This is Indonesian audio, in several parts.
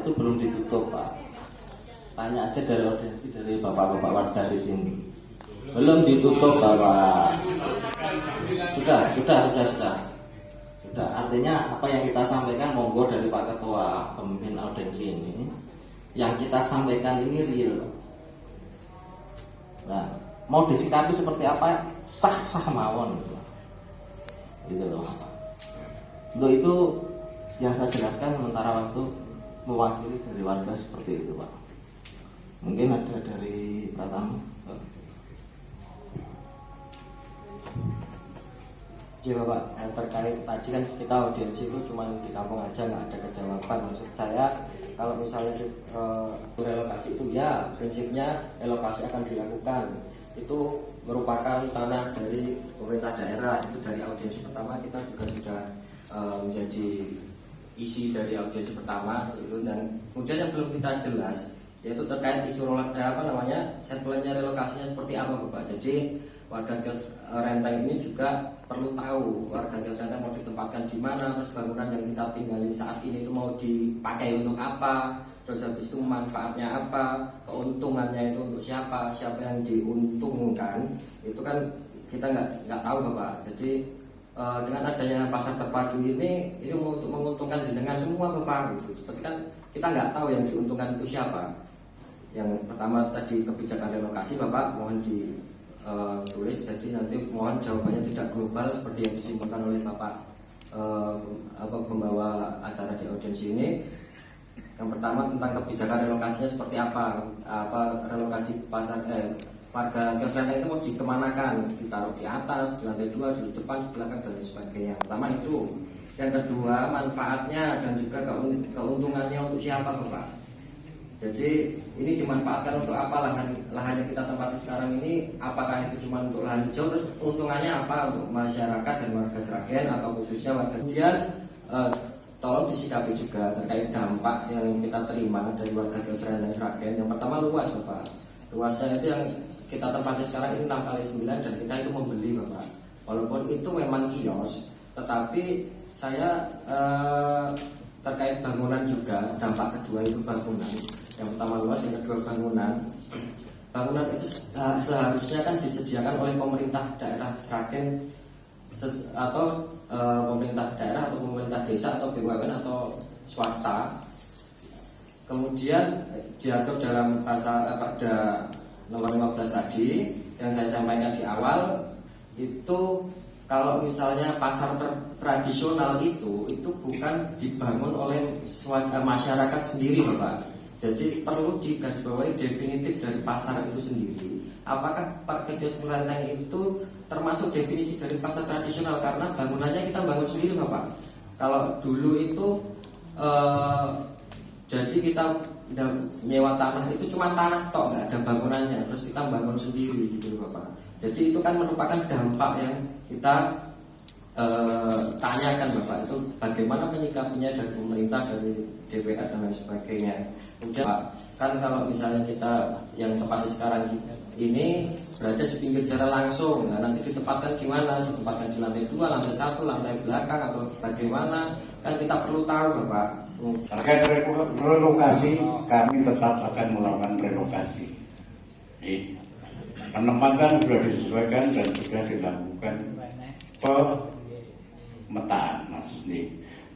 itu belum ditutup Pak. Tanya aja dari audiensi, dari bapak-bapak warga di sini. Belum ditutup Bapak. Sudah. Artinya apa yang kita sampaikan monggo dari Pak Ketua pemimpin audiensi ini, yang kita sampaikan ini real. Nah, mau disikapi seperti apa sah-sah mawon gitu loh. Untuk itu yang saya jelaskan sementara waktu mewakili dari warga seperti itu Pak. Mungkin ada dari Pratama. Ya Bapak, terkait tadi kan kita audiensi itu cuma di kampung aja, nggak ada kejawaban. Maksud saya kalau misalnya relokasi itu ya prinsipnya relokasi akan dilakukan. Itu merupakan tanah dari pemerintah daerah. Itu dari audiensi pertama kita juga sudah menjadi isi dari audiensi pertama itu. Dan kemudian yang belum kita jelas yaitu terkait isu settlement-nya relokasinya seperti apa Bapak. Jadi warga kios renteng ini juga perlu tahu warga kios renteng mau ditempatkan di mana, terus bangunan yang kita tinggali saat ini itu mau dipakai untuk apa, terus habis itu manfaatnya apa, keuntungannya itu untuk siapa yang diuntungkan, itu kan kita nggak tahu Bapak. Jadi dengan adanya pasar terpadu ini untuk menguntungkan jenengan semua Bapak gitu. Seperti kan kita nggak tahu yang diuntungkan itu siapa. Yang pertama tadi kebijakan relokasi Bapak mohon tulis, jadi nanti mohon jawabannya tidak global seperti yang disimpulkan oleh Bapak pembawa acara di audiensi ini. Yang pertama tentang kebijakan relokasinya seperti apa relokasi warga kios renteng itu mau dikemanakan, ditaruh di atas, di lantai 2, di depan, di belakang dan sebagainya. Pertama itu. Yang kedua manfaatnya dan juga keuntungannya untuk siapa Bapak. Jadi ini dimanfaatkan untuk apa lahan yang kita tempati sekarang ini, apakah itu cuma untuk lahan hijau, terus untungannya apa untuk masyarakat dan warga Sragen atau khususnya warga. Kemudian tolong disikapi juga terkait dampak yang kita terima dari warga kios renteng Sragen. Yang pertama luas Bapak. Luasnya itu yang kita tempati sekarang ini 6x9 dan kita itu membeli Bapak. Walaupun itu memang kios, tetapi saya terkait bangunan juga, dampak kedua itu bangunan. Yang pertama luas, yang kedua bangunan. Bangunan itu seharusnya kan disediakan oleh pemerintah daerah Sragen atau pemerintah daerah atau pemerintah desa atau BUMN atau swasta. Kemudian diatur dalam Perda nomor 15 tadi yang saya sampaikan di awal itu. Kalau misalnya pasar tradisional itu bukan dibangun oleh masyarakat sendiri Bapak. Jadi perlu digarisbawahi definitif dari pasar itu sendiri. Apakah warga kios renteng itu termasuk definisi dari pasar tradisional, karena bangunannya kita bangun sendiri Bapak. Kalau dulu itu jadi kita nyewa tanah itu cuma tanah tok, nggak ada bangunannya, terus kita bangun sendiri gitu Bapak. Jadi itu kan merupakan dampak yang kita tanyakan Bapak, itu bagaimana menyikapinya dari pemerintah, dari DPR dan lain sebagainya. Kemudian kan kalau misalnya kita yang tempatnya sekarang ini berada di pinggir jalan langsung, nah nanti ditempatkan gimana? Ditempatkan di lantai 2, lantai 1, lantai belakang atau bagaimana? Kan kita perlu tahu Bapak. Terkait relokasi, kami tetap akan melakukan relokasi. Penempatan sudah disesuaikan dan sudah dilakukan pemetaan Mas.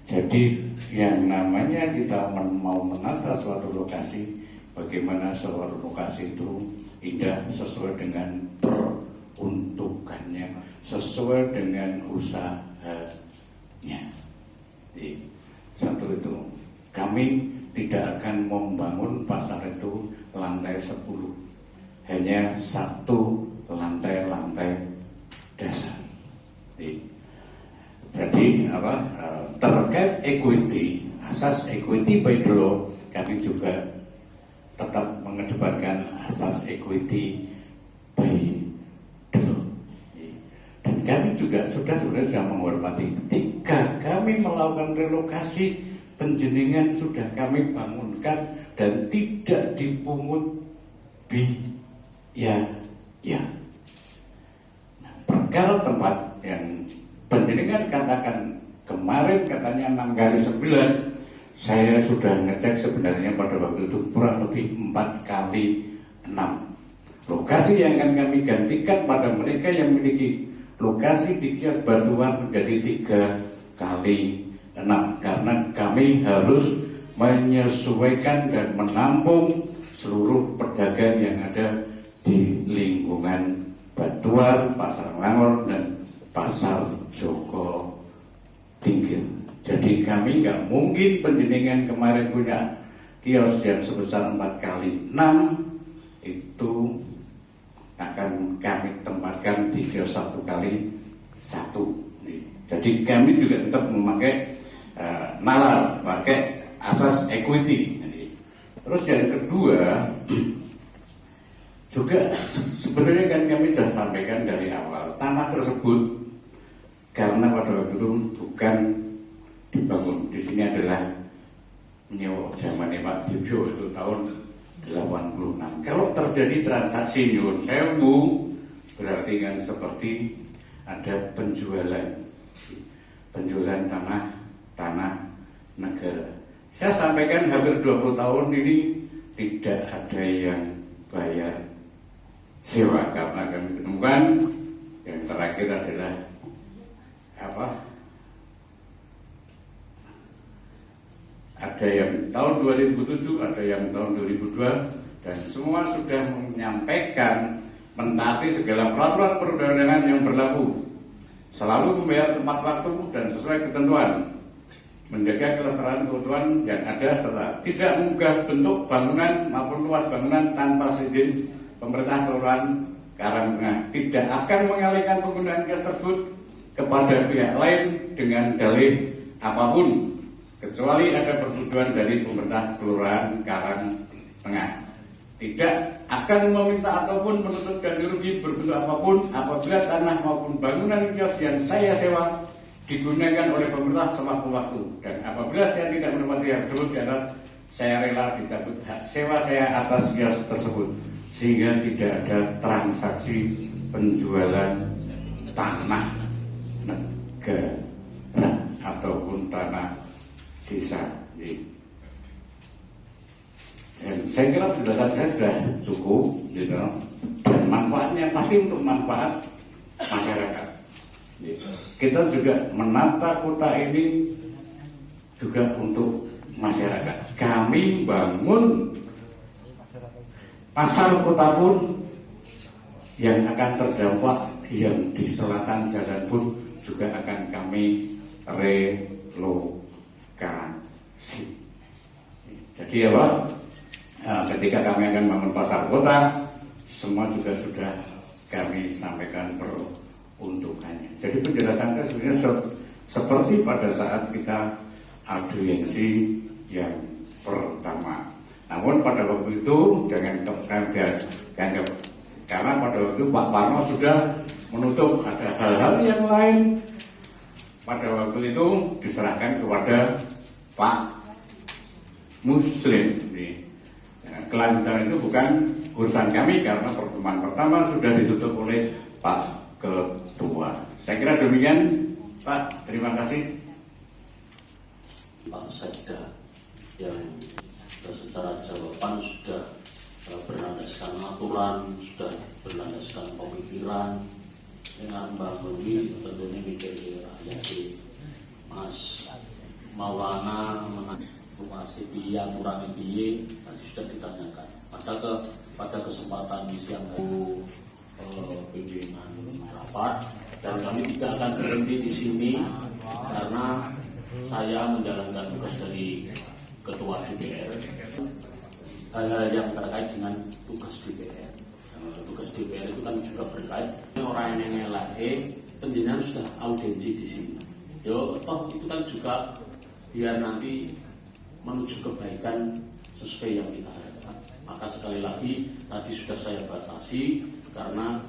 Jadi yang namanya kita mau menata suatu lokasi, bagaimana suatu lokasi itu indah sesuai dengan peruntukannya, sesuai dengan usahanya. Jadi, satu itu, kami tidak akan membangun pasar itu lantai 10, hanya satu lantai dasar. Jadi terkait equity, asas equity by the law, kami juga tetap mengedepankan asas equity by the law. Dan kami juga sudah menghormati ketika kami melakukan relokasi, penjenengan sudah kami bangunkan dan tidak dipungut biaya. Nah, perkara tempat yang penjenengan katakan kemarin katanya 6x9, saya sudah ngecek sebenarnya pada waktu itu kurang lebih 4 kali 6 lokasi yang akan kami gantikan pada mereka yang memiliki lokasi di kios batuan menjadi 3 kali 6 karena kami harus menyesuaikan dan menampung seluruh pedagang yang ada di lingkungan Batuan, Pasar Langor, dan Pasar Joko Tingkir. Jadi kami nggak mungkin penjenengan kemarin punya kios yang sebesar 4 kali 6 itu akan kami tempatkan di kios 1 kali 1. Jadi kami juga tetap memakai nalar, pakai asas equity. Terus yang kedua juga sebenarnya kan kami sudah sampaikan dari awal tanah tersebut karena pada waktu itu bukan dibangun di sini adalah nyewa zamannya Pak Dibyo itu tahun 86. Kalau terjadi transaksi nyuwun sewu berarti kan seperti ada penjualan tanah negara. Saya sampaikan hampir 20 tahun ini tidak ada yang bayar sewa karena kami menemukan yang terakhir adalah ada yang tahun 2007, ada yang tahun 2002, dan semua sudah menyampaikan mentaati segala peraturan perundangan yang berlaku, selalu membayar tepat waktu dan sesuai ketentuan, menjaga kelestarian keutuhan yang ada serta tidak mengunggah bentuk bangunan maupun luas bangunan tanpa izin pemerintah kelurahan Karangtengah, tidak akan mengalihkan penggunaan kios tersebut kepada pihak lain dengan dalih apapun kecuali ada persetujuan dari pemerintah kelurahan Karangtengah. Tidak akan meminta ataupun menuntut ganti rugi berbentuk apapun apabila tanah maupun bangunan kios yang saya sewa digunakan oleh pemerintah sewaktu waktu, dan apabila saya tidak menepati hak tersebut di atas, saya rela dicabut hak sewa saya atas kios tersebut, sehingga tidak ada transaksi penjualan tanah negara ataupun tanah desa. Dan saya kira penjelasan saya sudah cukup, gitu. Dan manfaatnya pasti untuk manfaat masyarakat. Kita juga menata kota ini juga untuk masyarakat. Kami bangun pasar kota pun yang akan terdampak yang di selatan jalan pun juga akan kami relokasi. Jadi ya Pak, ketika kami akan bangun pasar kota, semua juga sudah kami sampaikan peruntukannya. Jadi penjelasan saya sebenarnya seperti pada saat kita audiensi yang pertama. Namun pada waktu itu jangan dianggap, karena pada waktu itu Pak Parno sudah menutup, ada hal-hal yang lain pada waktu itu diserahkan kepada Pak Muslim. Kelanjutan itu bukan urusan kami karena pertemuan pertama sudah ditutup oleh Pak Ketua. Saya kira demikian, Pak. Terima kasih. Pak Sekda yang secara jawaban sudah berlandaskan aturan, sudah berlandaskan pemikiran, dengan Mbak Muni tentunya mikir rakyat. Mas Maulana menafsir aturan ini nanti sudah ditanyakan pada kesempatan siang hari pimpinan rapat, dan kami tidak akan berhenti di sini karena saya menjalankan tugas dari Ketua DPR, hal-hal yang terkait dengan tugas DPR. Tugas DPR itu kan juga berkait orang yang ngelak penjenengan sudah audiensi di sini. Yo, toh itu kan juga biar nanti menuju kebaikan sesuai yang kita harapkan. Maka sekali lagi tadi sudah saya batasi karena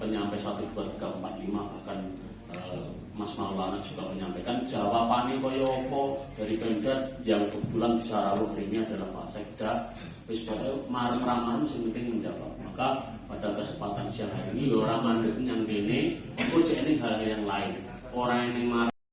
penyampai 1, 2, 3, 4, 5 bahkan Mas Maulana juga menyampaikan jawabannya koyo opo dari Pemda yang kebetulan bisa rawuh hari ini adalah Pak Sekda. Wis pokoke marem-marem sing penting menjawab. Maka pada kesempatan siang hari ini orang mandek yang kene kok hal yang lain. Orang yang